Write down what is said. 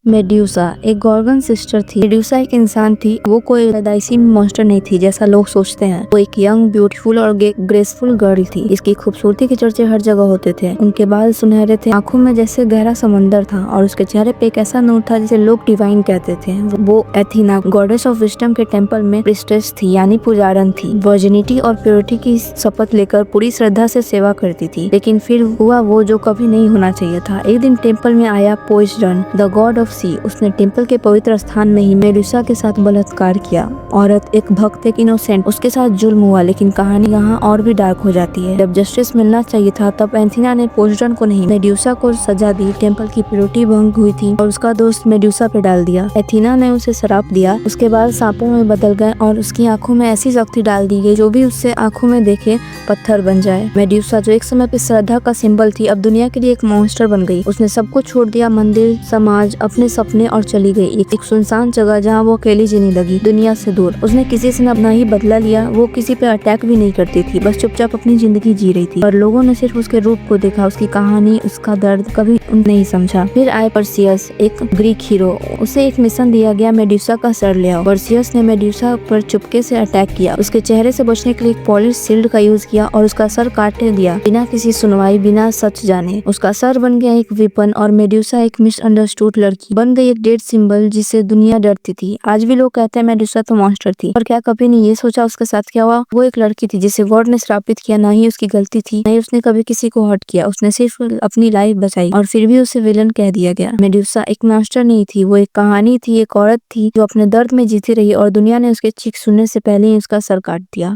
Medusa एक Gorgon sister थी। Medusa एक इंसान थी, वो कोई पैदाइशी मॉन्स्टर नहीं थी जैसा लोग सोचते हैं। वो एक यंग, ब्यूटीफुल और ग्रेसफुल गर्ल थी। इसकी खूबसूरती के चर्चे हर जगह होते थे। उनके बाल सुनहरे थे, आंखों में जैसे गहरा समंदर था और उसके चेहरे पे एक ऐसा नूर था जिसे लोग डिवाइन कहते थे। वो एथीना, गॉडेस ऑफ विजडम के टेम्पल में प्रिस्टेस थी, यानी पुजारन थी। वर्जिनिटी और प्योरिटी की शपथ लेकर पूरी श्रद्धा से सेवा करती थी। लेकिन फिर हुआ वो जो कभी नहीं होना चाहिए था। एक दिन टेम्पल में आया पोइजन, द गॉड ऑफ सी। उसने टेम्पल के पवित्र स्थान में ही मेडुसा के साथ बलात्कार किया। औरत, एक भक्त, एक इनोसेंट, उसके साथ जुल्म हुआ। लेकिन कहानी यहाँ और भी डार्क हो जाती है। जब जस्टिस मिलना चाहिए था तब एथीना ने पोइजन को नहीं, मेडुसा को सजा दी। टेम्पल की प्योरिटी भंग हुई थी और उसका दोस्त मेडुसा पे डाल दिया। एथीना ने उसे श्राप दिया, उसके बाल सांपों में बदल गए और उसकी आंखों में ऐसी शक्ति डाल दी गई जो भी उससे आंखों में देखे पत्थर बन जाए। मेडुसा जो एक समय पे श्रद्धा का सिंबल थी, अब दुनिया के लिए एक मॉन्स्टर बन गई। उसने सब कुछ छोड़ दिया, मंदिर, समाज, अपने सपने, और चली गई एक सुनसान जगह जहाँ वो अकेली जीने लगी, दुनिया से दूर। उसने किसी से न ही बदला लिया, वो किसी पे अटैक भी नहीं करती थी, बस चुपचाप अपनी जिंदगी जी रही थी। और लोगों ने सिर्फ उसके रूप को देखा, उसकी कहानी, उसका दर्द कभी नहीं समझा। फिर आए परसियस, एक ग्रीक हीरो। उसे एक मिशन दिया गया, मेडुसा का सर ले आओ। परसियस ने मेडुसा पर चुपके से अटैक किया, उसके चेहरे से बचने के लिए एक पॉलिश शील्ड का यूज किया और उसका सर काट दिया बिना किसी सुनवाई, बिना सच जाने। उसका सर बन गया एक विपन और मेडुसा एक मिसअंडरस्टूड लड़की बन गई, एक डेड सिंबल जिसे दुनिया डरती थी। आज भी लोग कहते हैं मेडुसा तो मॉन्स्टर थी, पर क्या कभी नहीं ये सोचा उसके साथ क्या हुआ? वो एक लड़की थी जिसे गॉड ने श्रापित किया। ना ही उसकी गलती थी, ना ही उसने कभी किसी को हर्ट किया। उसने सिर्फ अपनी लाइफ बचाई और फिर भी उसे विलन कह दिया गया। मेडुसा एक मॉन्स्टर नहीं थी, वो एक कहानी थी, एक औरत थी जो अपने दर्द में जीती रही और दुनिया ने उसके चीख सुनने से पहले ही उसका सर काट दिया।